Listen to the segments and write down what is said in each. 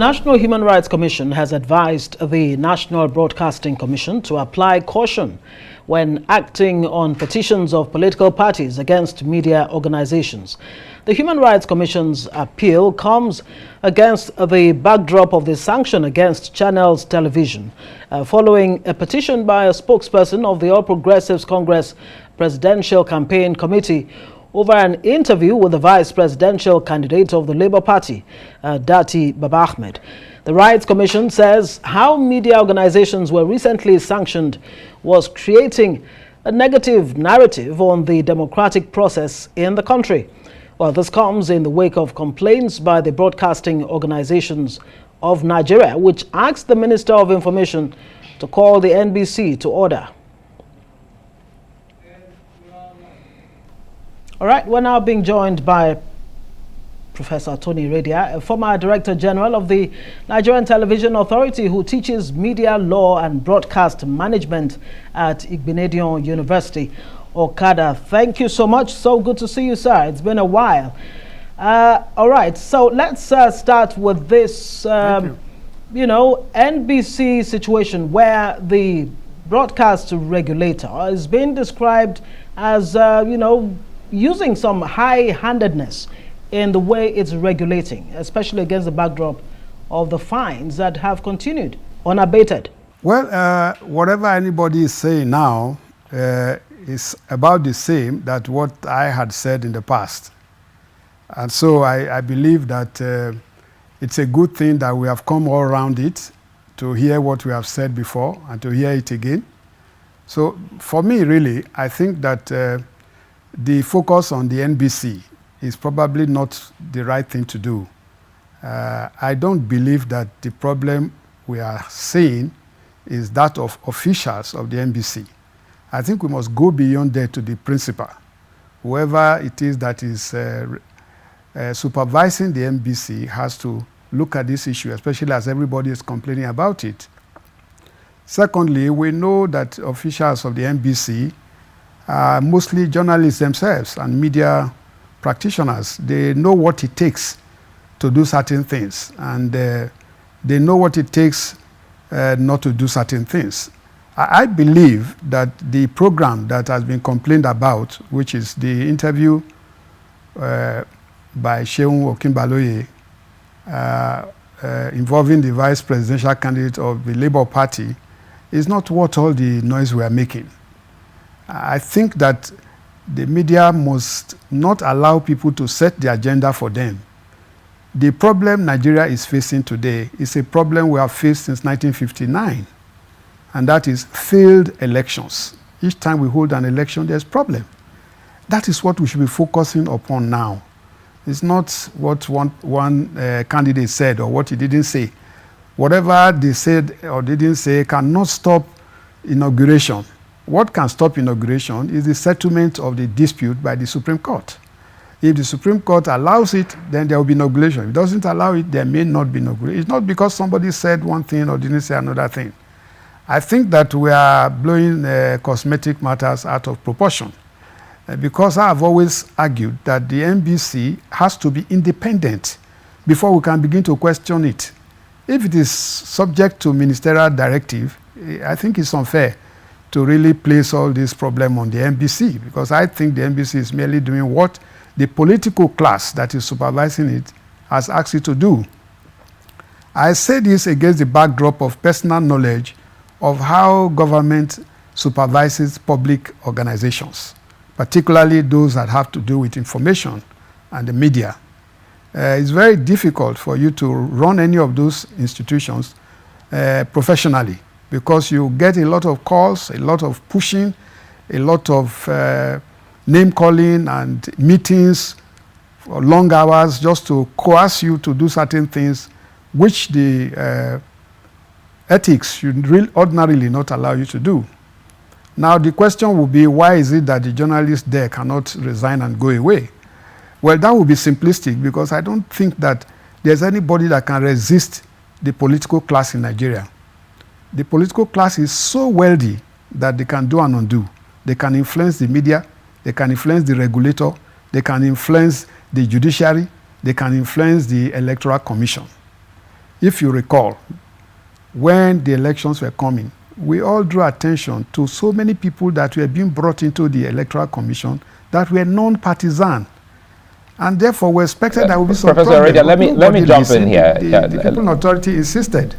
National Human Rights Commission has advised the National Broadcasting Commission to apply caution when acting on petitions of political parties against media organizations. The Human Rights Commission's appeal comes against the backdrop of the sanction against Channels Television, following a petition by a spokesperson of the All Progressives Congress Presidential Campaign Committee over an interview with the vice presidential candidate of the Labour Party, Dati Baba Ahmed. The Rights Commission says how media organizations were recently sanctioned was creating a negative narrative on the democratic process in the country. Well, this comes in the wake of complaints by the broadcasting organizations of Nigeria, which asked the Minister of Information to call the NBC to order. All right, we're now being joined by Professor Tonnie, a former Director General of the Nigerian Television Authority, who teaches media law and broadcast management at Igbinedion University, Okada. Thank you so much. So good to see you, sir. It's been a while. All right, so let's start with this, NBC situation where the broadcast regulator is being described as, using some high-handedness in the way it's regulating, especially against the backdrop of the fines that have continued unabated. Well, whatever anybody is saying now is about the same that what I had said in the past. And so I believe that it's a good thing that we have come all around it to hear what we have said before and to hear it again. So for me, really, I think that the focus on the NBC is probably not the right thing to do. I don't believe that the problem we are seeing is that of officials of the NBC. I think we must go beyond that to the principal. Whoever it is that is supervising the NBC has to look at this issue, especially as everybody is complaining about it. Secondly, we know that officials of the NBC are mostly journalists themselves and media practitioners. They know what it takes to do certain things, and they know what it takes not to do certain things. I believe that the program that has been complained about, which is the interview by Seun Okinbaloye involving the vice presidential candidate of the Labour Party, is not what all the noise we are making. I think that the media must not allow people to set the agenda for them. The problem Nigeria is facing today is a problem we have faced since 1959, and that is failed elections. Each time we hold an election, there's a problem. That is what we should be focusing upon now. It's not what one candidate said or what he didn't say. Whatever they said or didn't say cannot stop inauguration. What can stop inauguration is the settlement of the dispute by the Supreme Court. If the Supreme Court allows it, then there will be inauguration. If it doesn't allow it, there may not be inauguration. It's not because somebody said one thing or didn't say another thing. I think that we are blowing cosmetic matters out of proportion, because I have always argued that the NBC has to be independent before we can begin to question it. If it is subject to ministerial directive, I think it's unfair to really place all this problem on the NBC, because I think the NBC is merely doing what the political class that is supervising it has asked it to do. I say this against the backdrop of personal knowledge of how government supervises public organizations, particularly those that have to do with information and the media. It's very difficult for you to run any of those institutions professionally, because you get a lot of calls, a lot of pushing, a lot of name-calling and meetings for long hours just to coerce you to do certain things which the ethics should ordinarily not allow you to do. Now the question will be, why is it that the journalists there cannot resign and go away? Well, that would be simplistic, because I don't think that there's anybody that can resist the political class in Nigeria. The political class is so wealthy that they can do and undo. They can influence the media, they can influence the regulator, they can influence the judiciary, they can influence the Electoral Commission. if you recall, when the elections were coming, we all drew attention to so many people that were being brought into the Electoral Commission that were non-partisan. And therefore, we expected there would be some Professor Iredia, let me jump in here. The People in Authority insisted.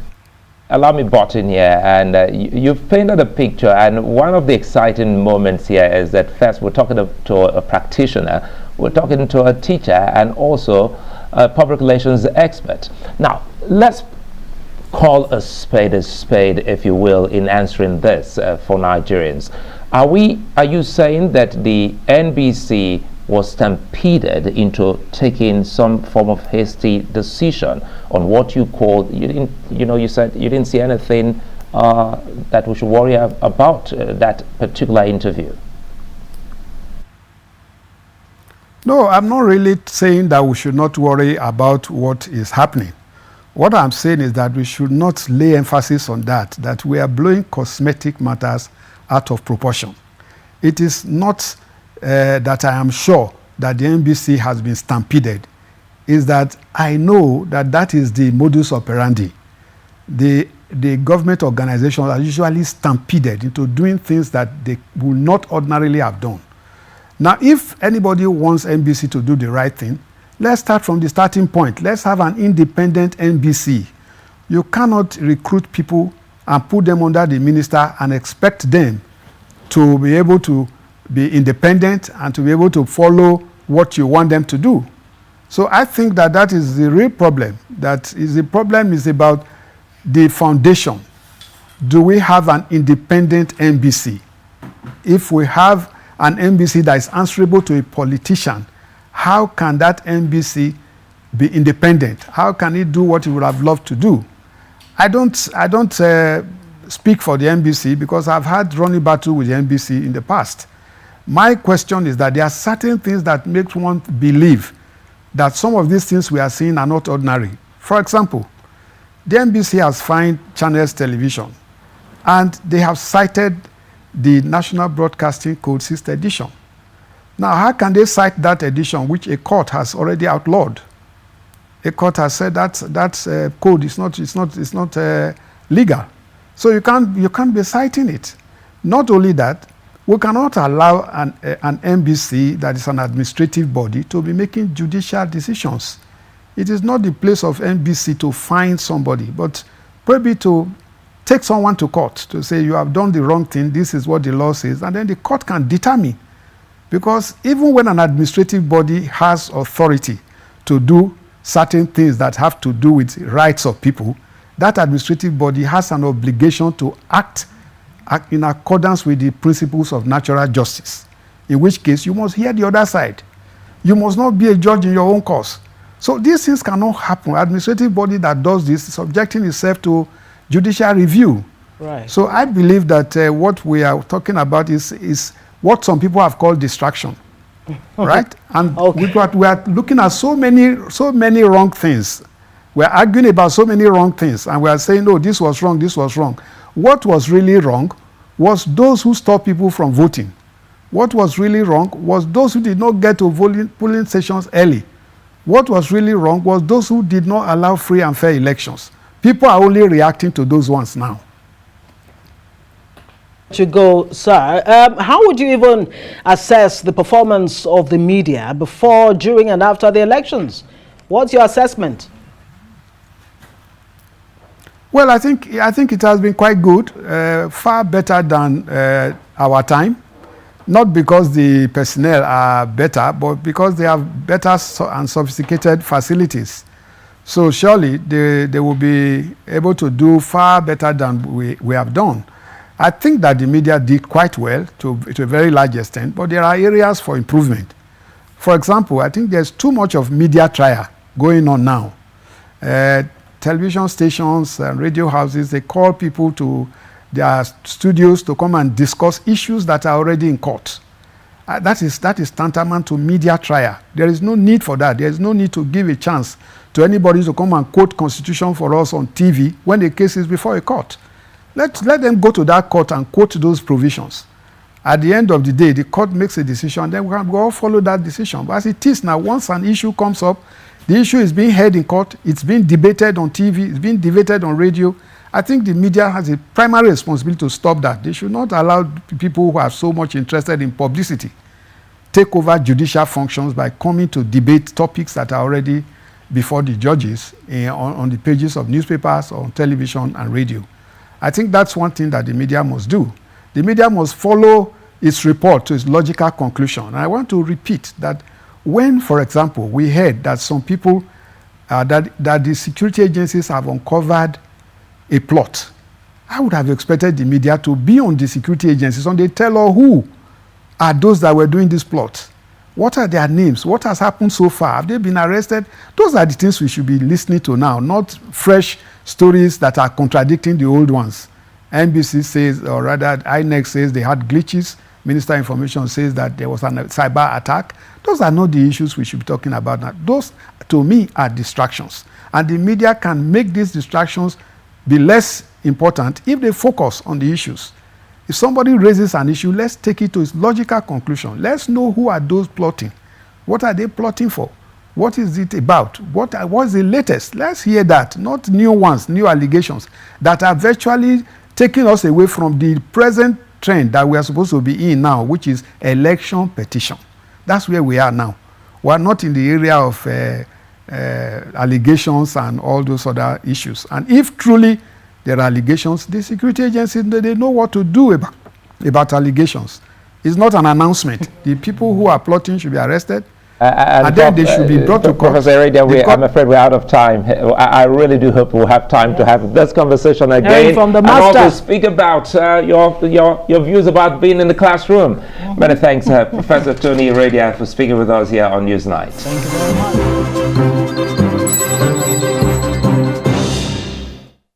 Allow me butt in here, and you've painted a picture, and one of the exciting moments here is that first we're talking to a practitioner, we're talking to a teacher, and also a public relations expert. Now, let's call a spade, if you will, in answering this for Nigerians. Are you saying that the NBC was stampeded into taking some form of hasty decision on what you called, you said you didn't see anything that we should worry about that particular interview? No, I'm not really saying that we should not worry about what is happening. What I'm saying is that we should not lay emphasis on that we are blowing cosmetic matters out of proportion. It is not that I am sure that the NBC has been stampeded, is that I know that is the modus operandi. The government organizations are usually stampeded into doing things that they would not ordinarily have done. Now, if anybody wants NBC to do the right thing, let's start from the starting point. Let's have an independent NBC. You cannot recruit people and put them under the minister and expect them to be able to be independent and to be able to follow what you want them to do. So I think that is the real problem. The problem is about the foundation. Do we have an independent NBC? If we have an NBC that is answerable to a politician, how can that NBC be independent? How can it do what it would have loved to do? I don't speak for the NBC because I've had running battle with the NBC in the past. My question is that there are certain things that make one believe that some of these things we are seeing are not ordinary. For example, the NBC has fined Channels Television, and they have cited the National Broadcasting Code 6th edition. Now, how can they cite that edition which a court has already outlawed? A court has said that code is not legal. So you can't be citing it. Not only that, we cannot allow an NBC that is an administrative body to be making judicial decisions. It is not the place of NBC to fine somebody, but probably to take someone to court to say you have done the wrong thing, this is what the law says, and then the court can determine. Because even when an administrative body has authority to do certain things that have to do with rights of people, that administrative body has an obligation to act in accordance with the principles of natural justice, in which case you must hear the other side. You must not be a judge in your own cause. So these things cannot happen. Administrative body that does this is subjecting itself to judicial review. Right. So I believe that what we are talking about is what some people have called distraction, right? And we are looking at so many wrong things. We are arguing about so many wrong things, and we are saying, no, this was wrong, this was wrong. What was really wrong was those who stopped people from voting. What was really wrong was those who did not get to polling stations early. What was really wrong was those who did not allow free and fair elections. People are only reacting to those ones now. To go, sir, how would you even assess the performance of the media before, during, and after the elections? What's your assessment? Well, I think it has been quite good, far better than our time. Not because the personnel are better, but because they have better and sophisticated facilities. So surely they will be able to do far better than we have done. I think that the media did quite well to a very large extent, but there are areas for improvement. For example, I think there's too much of media trial going on now. Television stations and radio houses, they call people to their studios to come and discuss issues that are already in court. That is tantamount to media trial. There is no need for that. There is no need to give a chance to anybody to come and quote Constitution for us on TV when the case is before a court. Let them go to that court and quote those provisions. At the end of the day, the court makes a decision, then we all follow that decision. But as it is now, once an issue comes up, the issue is being heard in court, it's being debated on TV, it's being debated on radio. I think the media has a primary responsibility to stop that. They should not allow people who are so much interested in publicity take over judicial functions by coming to debate topics that are already before the judges on the pages of newspapers, on television and radio. I think that's one thing that the media must do. The media must follow its report to its logical conclusion. And I want to repeat that when, for example, we heard that some people, that the security agencies have uncovered a plot, I would have expected the media to be on the security agencies and they tell us who are those that were doing this plot. What are their names? What has happened so far? Have they been arrested? Those are the things we should be listening to now, not fresh stories that are contradicting the old ones. NBC says, or rather INEC says they had glitches. Minister of Information says that there was a cyber attack. Those are not the issues we should be talking about now. Those, to me, are distractions. And the media can make these distractions be less important if they focus on the issues. If somebody raises an issue, let's take it to its logical conclusion. Let's know who are those plotting. What are they plotting for? What is it about? What's the latest? Let's hear that, not new ones, new allegations that are virtually taking us away from the present trend that we are supposed to be in now, which is election petition. That's where we are now. We are not in the area of allegations and all those other issues. And if truly there are allegations, the security agencies, they know what to do about allegations. It's not an announcement. The people who are plotting should be arrested. And then they should be brought to court. Professor Iredia, I'm afraid we're out of time. I really do hope we'll have time to have this conversation again. From the and master. also speak about your views about being in the classroom. Many thanks, Professor Tonnie Iredia, for speaking with us here on Newsnight. Thank you very much.